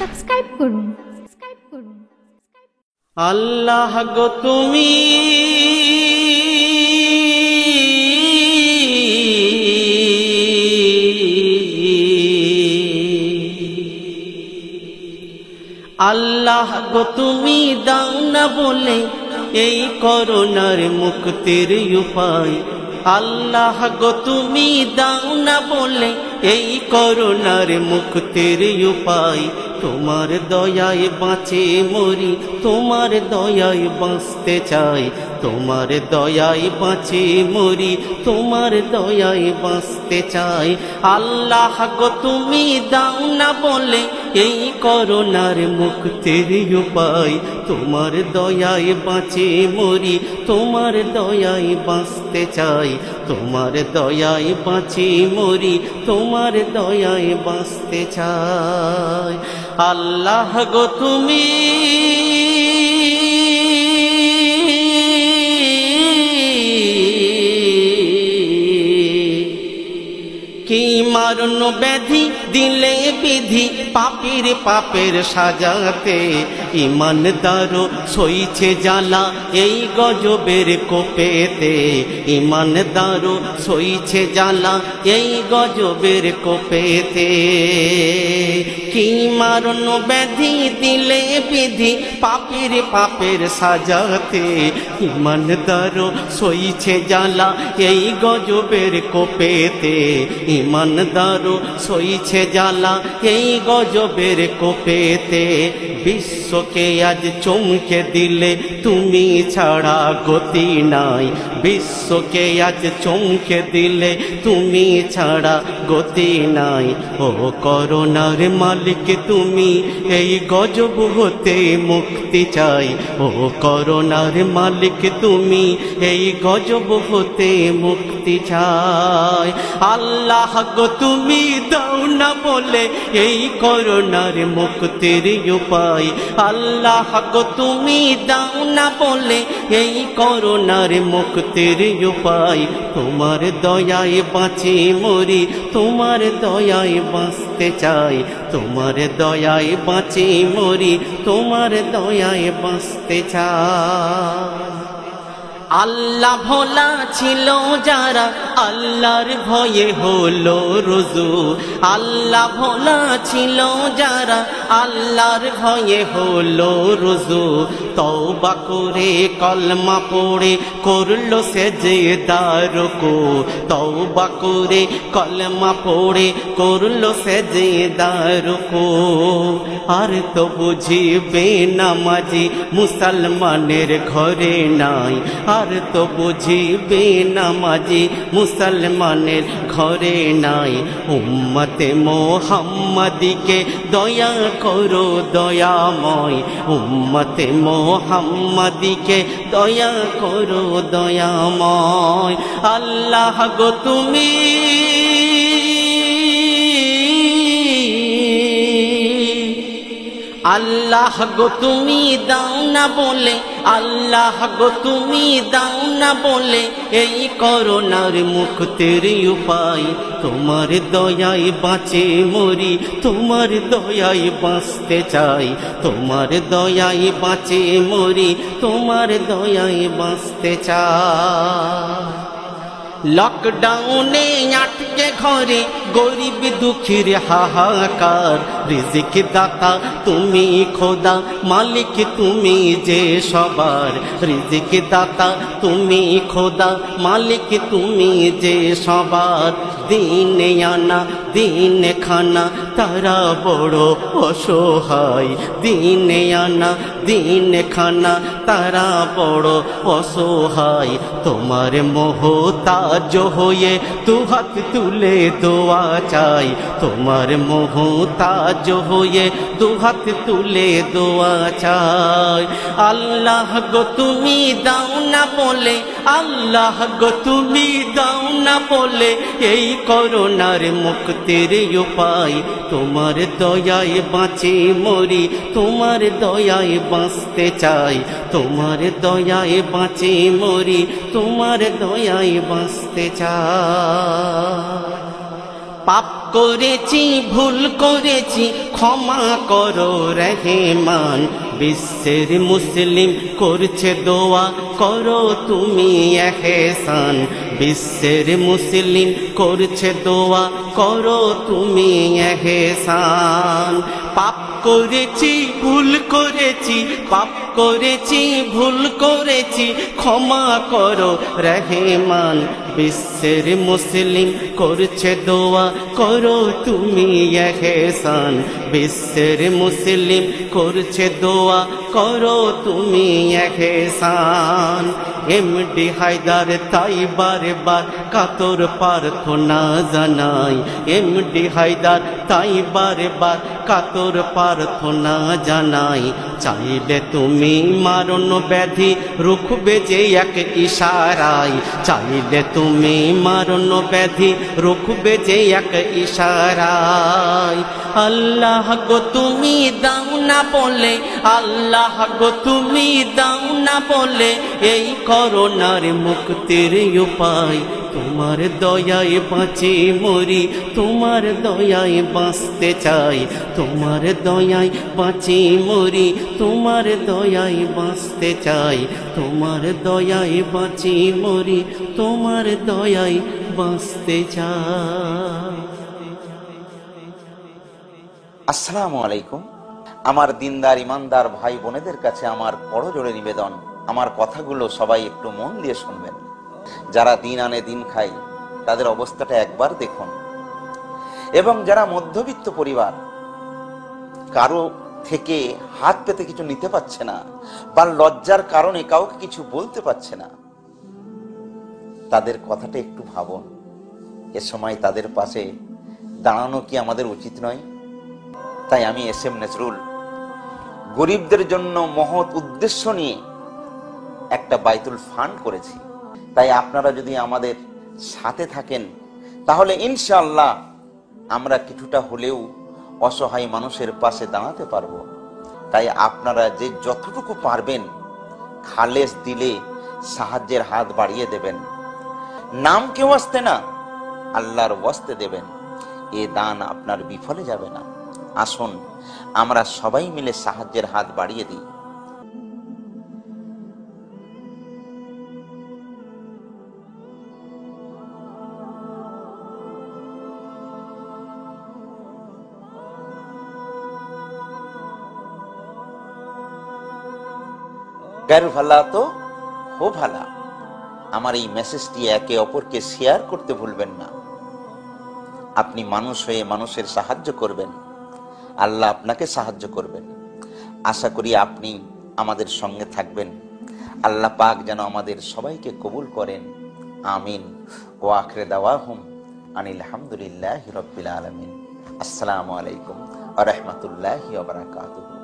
Subscribe করুন। আল্লাহ গো তুমি আল্লাহ গো তুমি দাও না বলে এই করোনার মুক্তির উপায়। আল্লাহ গো তুমি দাও না বলে এই করোনার মুক্তির উপায়। তোমার দয়ায় বাঁচে মরি, তোমার দয়ায় বাঁচতে চাই। তোমার দয়ায় বাঁচে মরি, তোমার দয়ায় বাঁচতে চাই। আল্লাহ গো তুমি দাও না বলে এই করোনার মুক্তির উপায়। তোমার দয়ায় বাঁচে মরি, তোমার দয়ায় বাঁচতে চাই। তোমার দয়ায় বাঁচে মরি, তোমার দয়ায় বাঁচতে চাই। আল্লাহ গো তুমি কি মারণ ব্যাধি দিলে বিধি পাপের পাপের সাজাতে। ইমানদারও সইছে জ্বালা এই গজবের কোপেতে। ইমানদারও সইছে জ্বালা এই গজবের কোপেতে। কি মারণ ব্যাধি দিলে বিধি পাপের পাপের সাজাতে। ইমানদারও সইছে জ্বালা এই গজবের কোপেতে। ইমানদারও সইছে জ্বালা এই গজবের কোপেতে। বিশ্বকে আজ চমকে দিলে তুমি ছাড়া গতি নাই। বিশ্বকে আজ চমকে দিলে তুমি ছাড়া গতি নাই। ও করোনার মালিক তুমি এই গজব হতে মুক্তি চাই। ও করোনার মালিক তুমি এই গজব হতে মুক্তি চাই। আল্লাহ গো তুমি দাও না বলে এই করোনার মুক্তির উপায়। আল্লাহ গো তুমি দাও না বলে এই করোনার মুক্তির উপায়। তোমার দয়ায় বাঁচি মরি, তোমার দয়ায় বাঁচতে চাই। তোমার দয়ায় বাঁচি মরি, তোমার দয়ায় বাঁচতে চাই। আল্লাহ ভোলা ছিল যারা আল্লাহর ভয়ে হলো রুজু। আল্লাহ ভোলা ছিল যারা আল্লাহর ভয়ে হলো রুজু। তওবা করে কলমা পড়ে করলো সেজদা রুকু। তওবা করে কলমা পড়ে করলো সেজদা রুকু। আর তো বুঝিবে নামাজি মুসলমানের ঘরে নাই। আর তো বুঝিবে নামাজি মুসলমানের ঘরে নাই। উম্মতে মোহাম্মদীকে দয়া করো দয়াময়। উম্মতে মোহাম্মদীকে দয়া করো দয়াময়। আল্লাহ গো তুমি আল্লাহ গো তুমি দাও না বলে আল্লাহ গো তুমি দাও না বলে এই করোনার মুক্তির উপায়। তোমার দয়ায় বাঁচে মরি, তোমার দয়ায় বাঁচতে চাই। তোমার দয়ায় বাঁচে মরি, তোমার দয়ায় বাঁচতে চাই। লকডাউনে আটকে ঘরে গরিব দুঃখীর হাহাকার। রিজিক দাতা তুমি খোদা, মালিক তুমি যে সবার। রিজিক দাতা তুমি খোদা, মালিক তুমি যে সবার। দিনে আনা দিনে খানা তারা বড় অসহায়। দিনে আনা দিনে খানা তারা বড় অসহায়। তোমার মোহতাজ হয়ে দুহাত তুলে দোয়া চাই। তোমার মোহতাজ হয়ে দুহাত তুলে দোয়া চাই। আল্লাহ গো তুমি দাও না বলে আল্লাহ গো তুমি দাও না বলে এই করোনার মুক্তির উপায়। তোমার দয়ায় বাঁচি মরি, তোমার দয়ায় বাঁচতে চাই। তোমার দয়ায় বাঁচি মরি, তোমার দয়ায় বাঁচতে চাই। পাপ করেছি ভুল করেছি ক্ষমা করো রহমান। বিশ্বের মুসলিম করছে দোয়া করো তুমি ইহসান। বিশ্বের মুসলিম করছে দোয়া করো তুমি ইহসান। পাপ করেছি ভুল করেছি পাপ করেছি ভুল করেছি ক্ষমা করো রহমান। বিশ্বের মুসলিম করছে দোয়া করো তুমি ইহসান। বিশ্বের মুসলিম করছে দোয়া করো তুমি ইহসান। এমডি হায়দার তাই বারবার কাতর প্রার্থনা জানাই। এমডি হায়দার তাই বারবার কাতর প্রার্থনা জানাই। চাইলে তুমি মারণ ব্যাধি রুখবে যে এক ইশারায়। চাইলে তুমি মারণ ব্যাধি রুখবে যে এক ইশারায়। আল্লাহ গো তুমি দাও না বলে, আল্লাহ গো তুমি দাও না বলে এই করোনার মুক্তির উপায়। তোমার দয়ায় বাঁচি মরি, তোমার দয়ায় বাঁচতে চাই। তোমার দয়ায় বাঁচি মরি, তোমার দয়ায় বাঁচতে চাই। তোমার দয়ায় বাঁচি মরি, তোমার দয়ায় বাঁচতে চাই। আসসালামু আলাইকুম। আমার দিনদার ইমানদার ভাই বোনেদের কাছে আমার করজোড়ে নিবেদন, আমার কথাগুলো সবাই একটু মন দিয়ে শুনবেন। যারা দিন আনে দিন খায় তাদের অবস্থাটা একবার দেখুন। এবং যারা মধ্যবিত্ত পরিবার, কারো থেকে হাত পেতে কিছু নিতে পারছে না বা লজ্জার কারণে কাউকে কিছু বলতে পারছে না, তাদের কথাটা একটু ভাবুন। এ সময় তাদের পাশে দাঁড়ানো কি আমাদের উচিত নয়? তাই আমি এস.এম. নজরুল গরিবদের জন্য মহৎ উদ্দেশ্য নিয়ে একটা বাইতুল ফান্ড করেছি। তাই আপনারা যদি আমাদের সাথে থাকেন তাহলে ইনশাআল্লাহ আমরা কিছুটা হলেও অসহায় মানুষের পাশে দাঁড়াতে পারবো। তাই আপনারা যে যতটুকু পারবেন খালেস দিলে সাহায্যের হাত বাড়িয়ে দেবেন। নাম কেউ আসতে না, আল্লাহর ওয়াস্তে দেবেন। এ দান আপনার বিফলে যাবে না। আসুন আমরা সবাই মিলে সাহায্যের হাত বাড়িয়ে দিই। গায়ের ভালা তো হো ভালা। আমার এই মেসেজটি একে অপরকে শেয়ার করতে ভুলবেন না। আপনি মানুষ হয়ে মানুষের সাহায্য করবেন, আল্লাহ আপনাকে সাহায্য করবেন। আশা করি আপনি আমাদের সঙ্গে থাকবেন। আল্লাহ পাক যেন আমাদের সবাইকে কবুল করেন। আমিন। ওয়া আখিরু দাওয়াহুম আনিল হামদুলিল্লাহি রাব্বিল আলামিন। আসসালামু আলাইকুম ওয়া রাহমাতুল্লাহি ওয়া বারাকাতুহু।